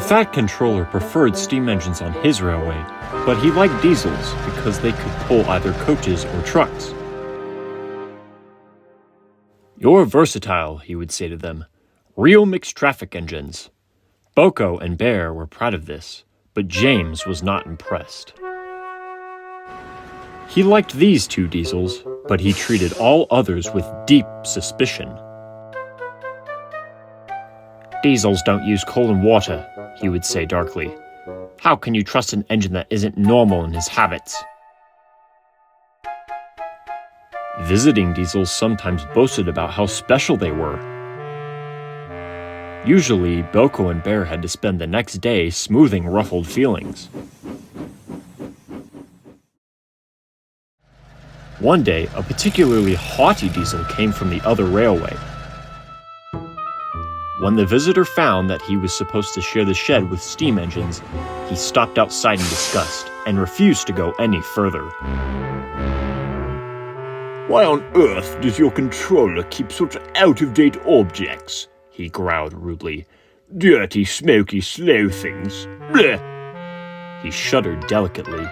Fat Controller preferred steam engines on his railway, but he liked diesels because they could pull either coaches or trucks. "You're versatile," he would say to them. "Real mixed traffic engines." Boko and Bear were proud of this, but James was not impressed. He liked these two diesels, but he treated all others with deep suspicion. "Diesels don't use coal and water," he would say darkly. "How can you trust an engine that isn't normal in his habits?" Visiting diesels sometimes boasted about how special they were. Usually, Boko and Bear had to spend the next day smoothing ruffled feelings. One day, a particularly haughty diesel came from the other railway. When the visitor found that he was supposed to share the shed with steam engines, he stopped outside in disgust and refused to go any further. "Why on earth does your controller keep such out-of-date objects?" he growled rudely. "Dirty, smoky, slow things. Blech!" He shuddered delicately.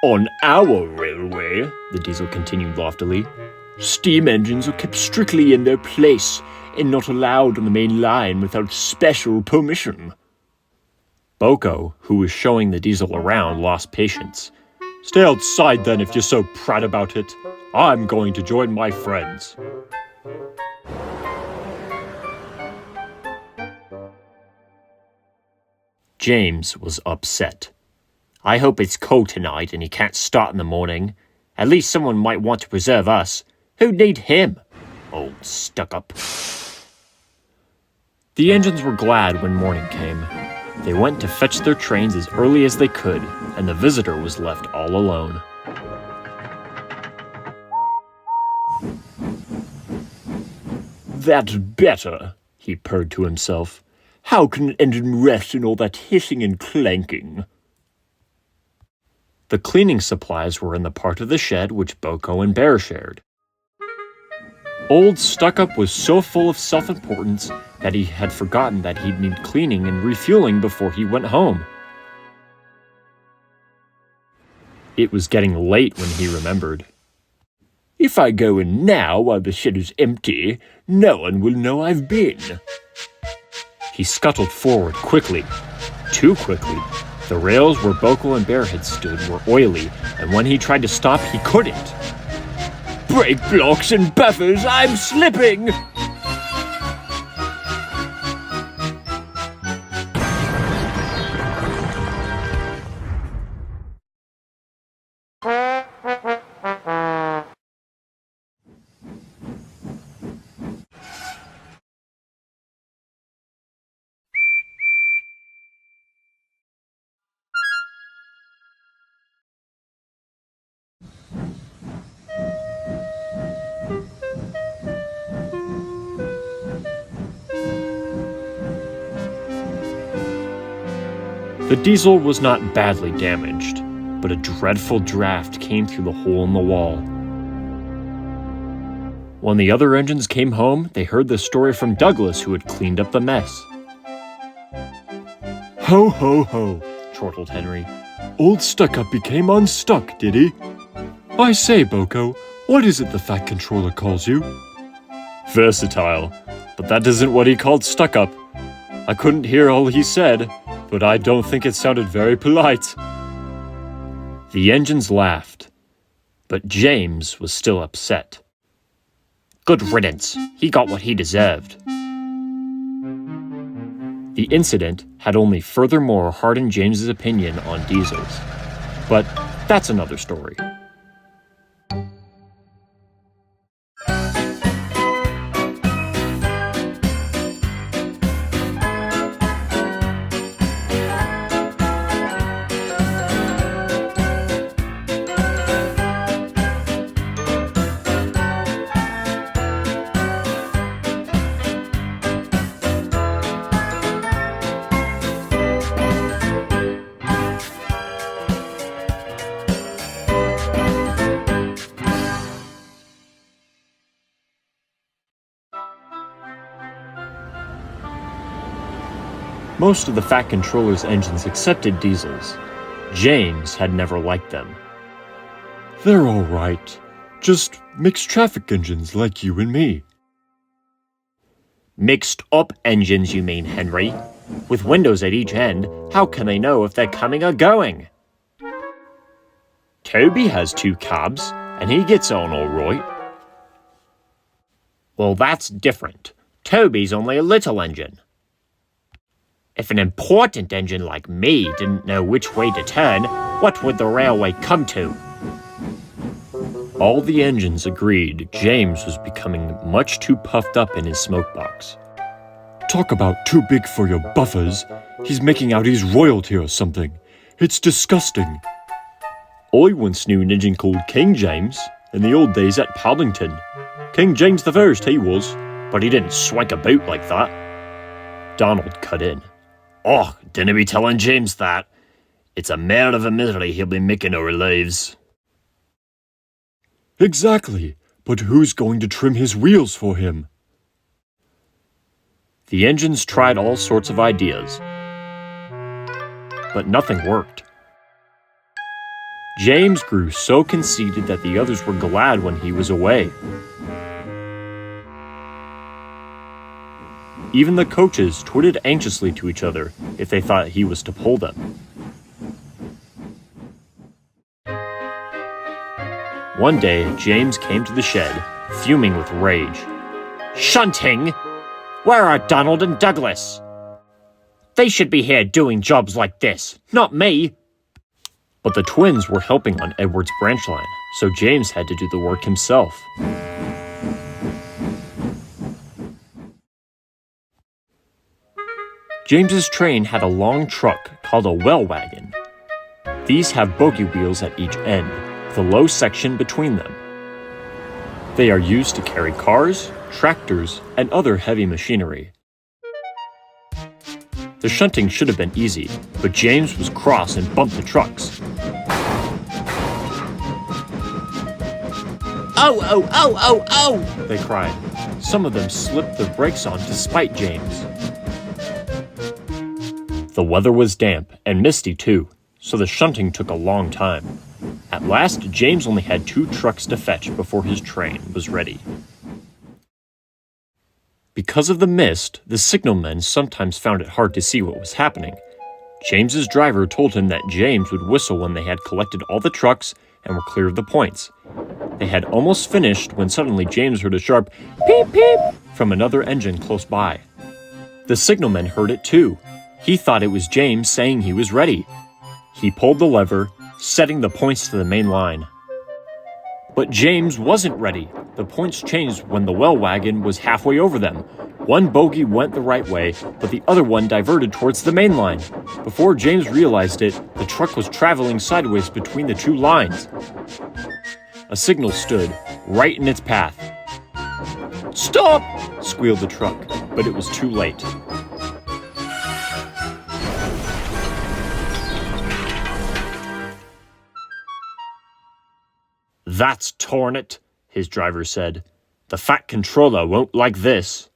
"On our railway," the diesel continued loftily, "steam engines are kept strictly in their place and not allowed on the main line without special permission." Boko, who was showing the diesel around, lost patience. "Stay outside then if you're so proud about it. I'm going to join my friends." James was upset. "I hope it's cold tonight and he can't start in the morning. At least someone might want to preserve us. Who'd need him? Old stuck-up." The engines were glad when morning came. They went to fetch their trains as early as they could, and the visitor was left all alone. "That's better," he purred to himself. "How can an engine rest in all that hissing and clanking?" The cleaning supplies were in the part of the shed which Boko and Bear shared. Old Stuck-Up was so full of self-importance that he had forgotten that he'd need cleaning and refueling before he went home. It was getting late when he remembered. "If I go in now while the shed is empty, no one will know I've been." He scuttled forward quickly, too quickly. The rails where Boko and Bear had stood were oily, and when he tried to stop, he couldn't. "Brake blocks and buffers, I'm slipping!" The diesel was not badly damaged, but a dreadful draft came through the hole in the wall. When the other engines came home, they heard the story from Douglas, who had cleaned up the mess. "Ho, ho, ho," chortled Henry. "Old Stuck-Up became unstuck, did he? I say, Boko, what is it the Fat Controller calls you?" "Versatile, but that isn't what he called Stuck-Up. I couldn't hear all he said, but I don't think it sounded very polite." The engines laughed, but James was still upset. Good riddance, he got what he deserved. The incident had only furthermore hardened James's opinion on diesels. But that's another story. Most of the Fat Controller's engines accepted diesels. James had never liked them. They're all right. Just mixed traffic engines like you and me. Mixed-up engines, you mean, Henry? With windows at each end, how can they know if they're coming or going? Toby has 2 cabs, and he gets on all right. Well, that's different. Toby's only a little engine. If an important engine like me didn't know which way to turn, what would the railway come to? All the engines agreed James was becoming much too puffed up in his smokebox. Talk about too big for your buffers. He's making out he's royalty or something. It's disgusting. I once knew an engine called King James in the old days at Paddington. King James the First, he was, but he didn't swank about like that. Donald cut in. Oh, dinna be telling James that. It's a mare of a misery he'll be making our lives. Exactly, but who's going to trim his wheels for him? The engines tried all sorts of ideas, but nothing worked. James grew so conceited that the others were glad when he was away. Even the coaches twitted anxiously to each other if they thought he was to pull them. One day, James came to the shed, fuming with rage. Shunting? Where are Donald and Douglas? They should be here doing jobs like this, not me. But the twins were helping on Edward's branch line, so James had to do the work himself. James's train had a long truck called a well wagon. These have bogey wheels at each end, with a low section between them. They are used to carry cars, tractors, and other heavy machinery. The shunting should have been easy, but James was cross and bumped the trucks. Oh, oh, oh, oh, oh! They cried. Some of them slipped their brakes on to spite James. The weather was damp and misty too, so the shunting took a long time. At last, James only had 2 trucks to fetch before his train was ready. Because of the mist, the signalmen sometimes found it hard to see what was happening. James's driver told him that James would whistle when they had collected all the trucks and were clear of the points. They had almost finished when suddenly James heard a sharp peep peep from another engine close by. The signalman heard it too. He thought it was James saying he was ready. He pulled the lever, setting the points to the main line. But James wasn't ready. The points changed when the well wagon was halfway over them. One bogie went the right way, but the other one diverted towards the main line. Before James realized it, the truck was traveling sideways between the 2 lines. A signal stood right in its path. Stop! Squealed the truck, but it was too late. That's torn it, his driver said. The Fat Controller won't like this.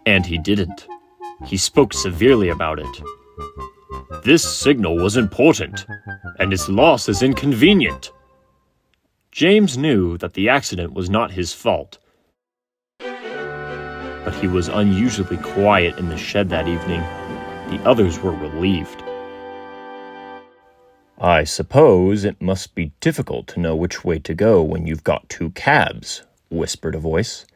And he didn't. He spoke severely about it. This signal was important, and its loss is inconvenient. James knew that the accident was not his fault, but he was unusually quiet in the shed that evening. The others were relieved. I suppose it must be difficult to know which way to go when you've got 2 cabs, whispered a voice.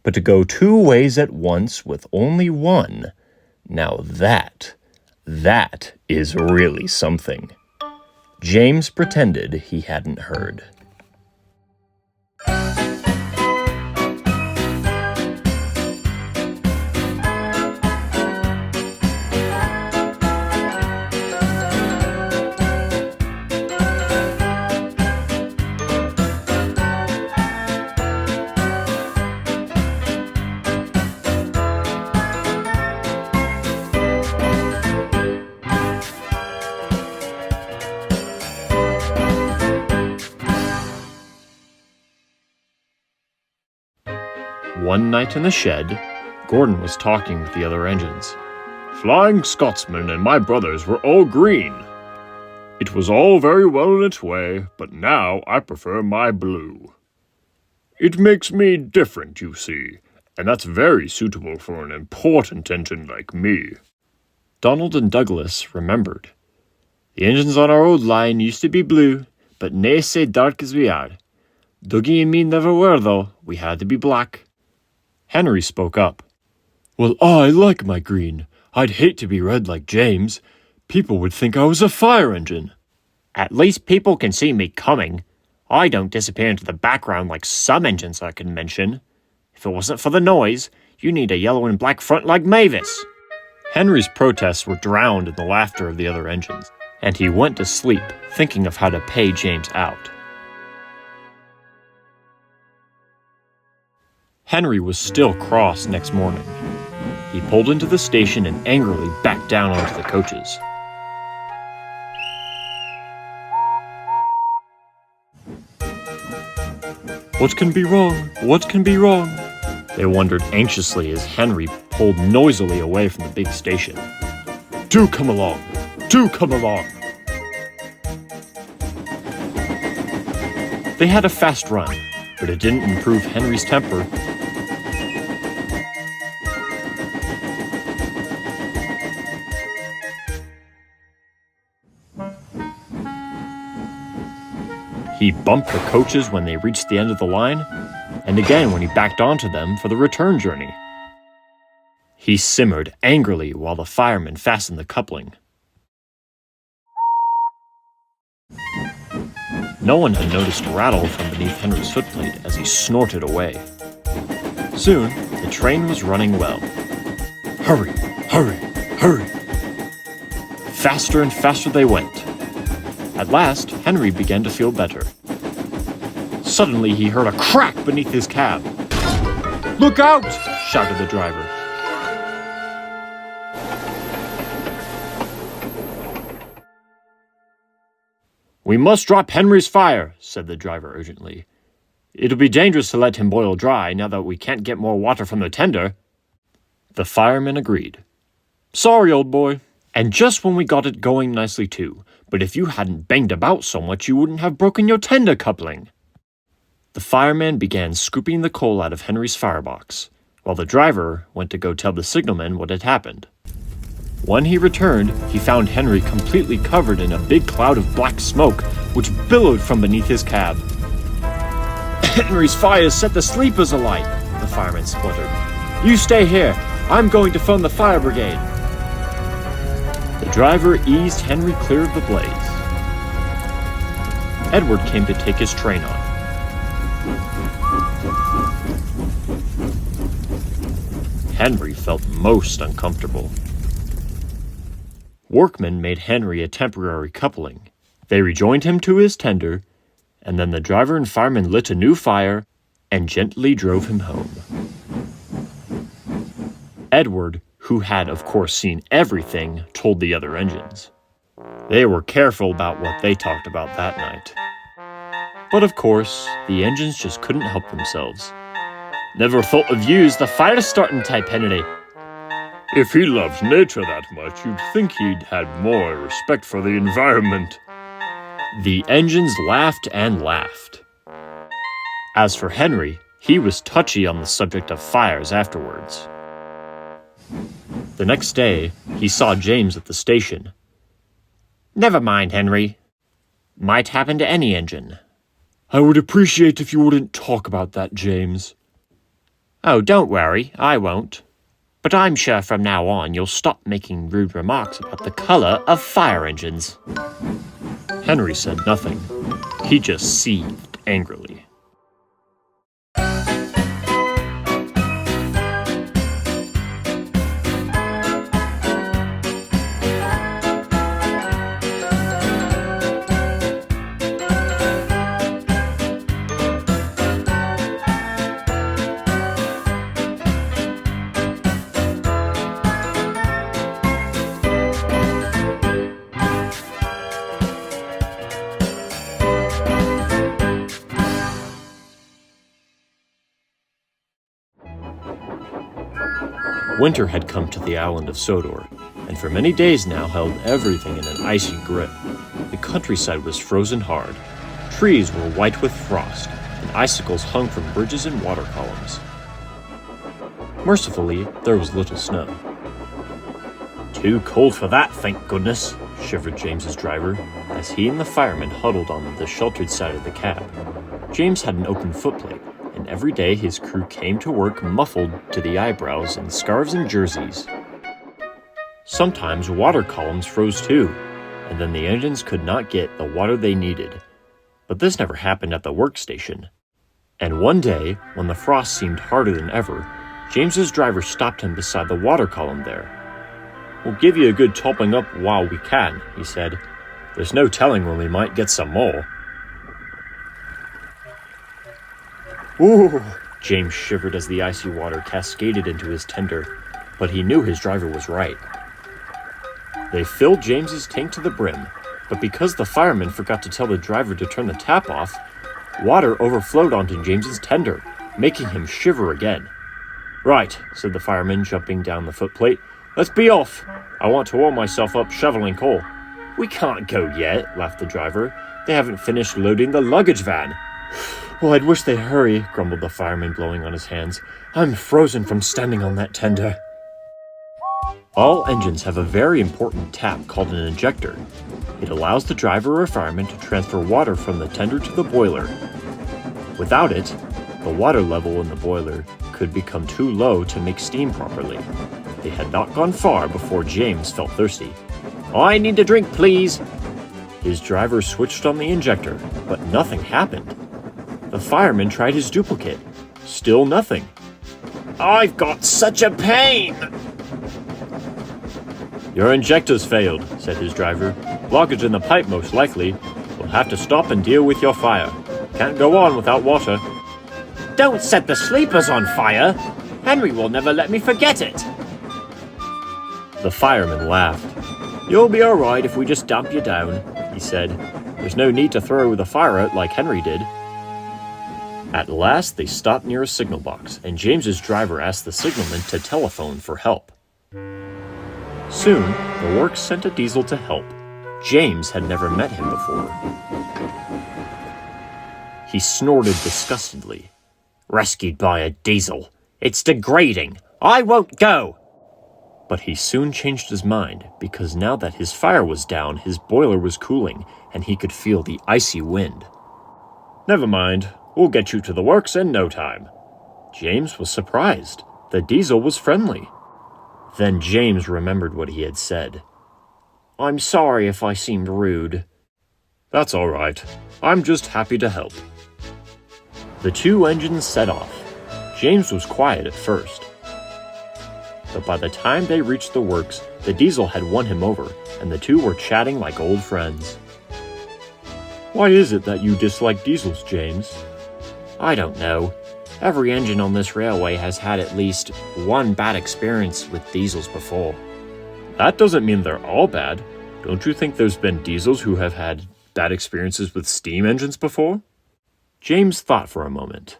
But to go 2 ways at once with only one, now that is really something. James pretended he hadn't heard. One night in the shed, Gordon was talking with the other engines. Flying Scotsman and my brothers were all green. It was all very well in its way, but now I prefer my blue. It makes me different, you see, and that's very suitable for an important engine like me. Donald and Douglas remembered. The engines on our old line used to be blue, but nae sae dark as we are. Dougie and me never were, though. We had to be black. Henry spoke up. Well, I like my green. I'd hate to be red like James. People would think I was a fire engine. At least people can see me coming. I don't disappear into the background like some engines I can mention. If it wasn't for the noise, you need a yellow and black front like Mavis. Henry's protests were drowned in the laughter of the other engines, and he went to sleep thinking of how to pay James out. Henry was still cross next morning. He pulled into the station and angrily backed down onto the coaches. What can be wrong? What can be wrong? They wondered anxiously as Henry pulled noisily away from the big station. Do come along! Do come along! They had a fast run, but it didn't improve Henry's temper. He bumped the coaches when they reached the end of the line, and again when he backed onto them for the return journey. He simmered angrily while the firemen fastened the coupling. No one had noticed a rattle from beneath Henry's footplate as he snorted away. Soon, the train was running well. Hurry! Hurry! Hurry! Faster and faster they went. At last, Henry began to feel better. Suddenly, he heard a crack beneath his cab. "Look out!" shouted the driver. "We must drop Henry's fire," said the driver urgently. "It'll be dangerous to let him boil dry now that we can't get more water from the tender." The fireman agreed. "Sorry, old boy. And just when we got it going nicely too. But if you hadn't banged about so much, you wouldn't have broken your tender coupling." The fireman began scooping the coal out of Henry's firebox, while the driver went to go tell the signalman what had happened. When he returned, he found Henry completely covered in a big cloud of black smoke, which billowed from beneath his cab. "Henry's fire set the sleepers alight," the fireman spluttered. "You stay here. I'm going to phone the fire brigade." The driver eased Henry clear of the blaze. Edward came to take his train on. Henry felt most uncomfortable. Workmen made Henry a temporary coupling. They rejoined him to his tender, and then the driver and fireman lit a new fire and gently drove him home. Edward, who had of course seen everything, told the other engines. They were careful about what they talked about that night. But of course, the engines just couldn't help themselves. "Never thought of you's the fire-starting type, Henry." If he loves nature that much, you'd think he'd had more respect for the environment. The engines laughed and laughed. As for Henry, he was touchy on the subject of fires afterwards. The next day, he saw James at the station. Never mind, Henry. Might happen to any engine. I would appreciate if you wouldn't talk about that, James. Oh, don't worry, I won't. But I'm sure from now on you'll stop making rude remarks about the color of fire engines. Henry said nothing. He just seethed angrily. Winter had come to the island of Sodor, and for many days now held everything in an icy grip. The countryside was frozen hard. Trees were white with frost, and icicles hung from bridges and water columns. Mercifully, there was little snow. Too cold for that, thank goodness, Shivered James's driver, as he and the fireman huddled on the sheltered side of the cab. James had an open footplate, and every day his crew came to work muffled to the eyebrows in scarves and jerseys. Sometimes water columns froze too, and then the engines could not get the water they needed. But this never happened at the workstation. And one day, when the frost seemed harder than ever, James's driver stopped him beside the water column there. "We'll give you a good topping up while we can," he said. "There's no telling when we might get some more." Ooh, James shivered as the icy water cascaded into his tender, but he knew his driver was right. They filled James's tank to the brim, but because the fireman forgot to tell the driver to turn the tap off, water overflowed onto James's tender, making him shiver again. "Right," said the fireman, jumping down the footplate. "Let's be off. I want to warm myself up shoveling coal." "We can't go yet," laughed the driver. "They haven't finished loading the luggage van." "Well, I'd wish they'd hurry," grumbled the fireman, blowing on his hands. "I'm frozen from standing on that tender." All engines have a very important tap called an injector. It allows the driver or fireman to transfer water from the tender to the boiler. Without it, the water level in the boiler could become too low to make steam properly. They had not gone far before James felt thirsty. "I need a drink, please." His driver switched on the injector, but nothing happened. The fireman tried his duplicate. Still nothing. I've got such a pain! "Your injector's failed," said his driver. "Blockage in the pipe most likely. We'll have to stop and deal with your fire. Can't go on without water." Don't set the sleepers on fire! Henry will never let me forget it! The fireman laughed. "You'll be all right if we just dump you down," he said. "There's no need to throw the fire out like Henry did." At last, they stopped near a signal box, and James's driver asked the signalman to telephone for help. Soon, the works sent a diesel to help. James had never met him before. He snorted disgustedly. Rescued by a diesel. It's degrading. I won't go. But he soon changed his mind, because now that his fire was down, his boiler was cooling, and he could feel the icy wind. "Never mind. We'll get you to the works in no time." James was surprised. The diesel was friendly. Then James remembered what he had said. "I'm sorry if I seemed rude." "That's all right. I'm just happy to help." The two engines set off. James was quiet at first. But by the time they reached the works, the diesel had won him over, and the two were chatting like old friends. "Why is it that you dislike diesels, James?" I don't know. Every engine on this railway has had at least one bad experience with diesels before. That doesn't mean they're all bad. Don't you think there's been diesels who have had bad experiences with steam engines before? James thought for a moment.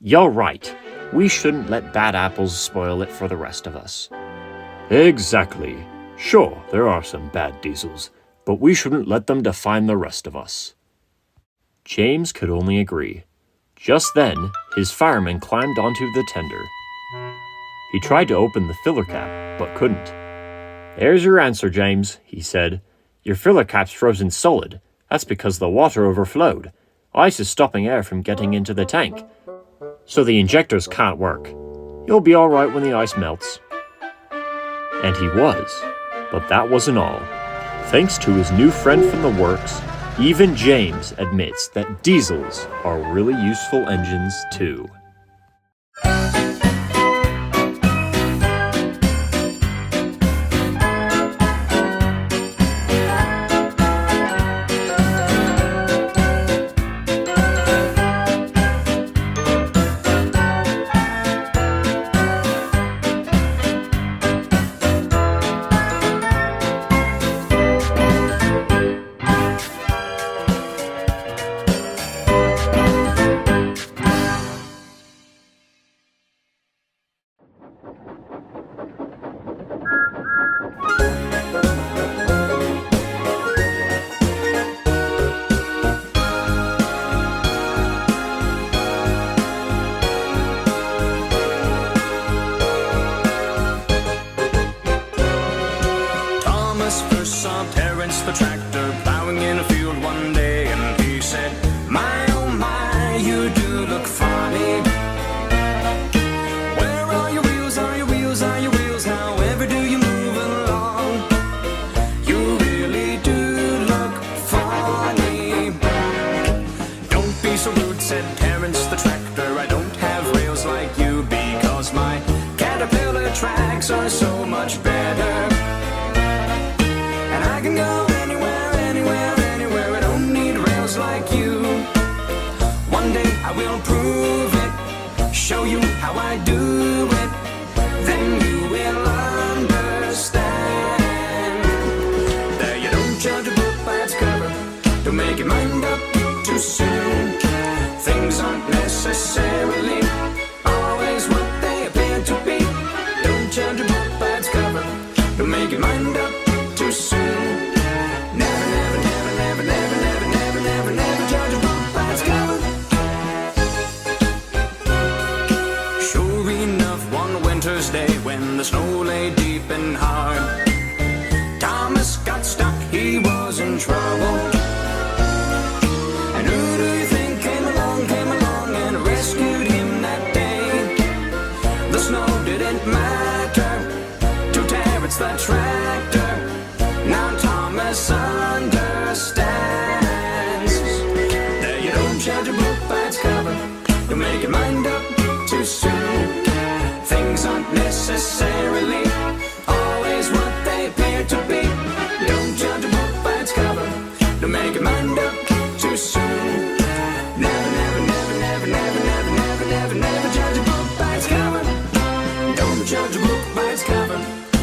You're right. We shouldn't let bad apples spoil it for the rest of us. Exactly. Sure, there are some bad diesels, but we shouldn't let them define the rest of us. James could only agree. Just then, his fireman climbed onto the tender. He tried to open the filler cap, but couldn't. "There's your answer, James," he said. "Your filler cap's frozen solid. That's because the water overflowed. Ice is stopping air from getting into the tank, so the injectors can't work. You'll be all right when the ice melts." And he was. But that wasn't all. Thanks to his new friend from the works, even James admits that diesels are really useful engines too. be so rude, said Terrence the tractor. I don't have rails like you because my caterpillar tracks are so much better. And I can go anywhere, anywhere, anywhere. I don't need rails like you. One day I will prove it, show you how I do it. Then you will understand that you don't judge a book by its cover. Don't make your mind up too soon. Things aren't necessarily always what they appear to be. Don't judge a book by its cover. Don't make your mind up too soon. Never, never, never, never, never, never, never, never, never judge a book by its cover. Sure enough, one winter's day when the snow lay deep and hard, Thomas got stuck, he was in trouble. And who do you think came along and rescued him that day? The snow didn't matter to Terrence the tractor. Now Thomas understands that you don't judge a book by its cover. Don't make your mind up too soon. Things aren't necessarily always what they appear to be. Don't judge a book by its cover. Don't make your mind up too soon. Never, never, never, never, never, never, never, never, never judge a book by its cover. Don't judge a book by its cover.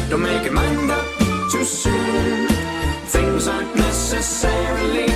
Don't make your mind up too soon. Things aren't necessarily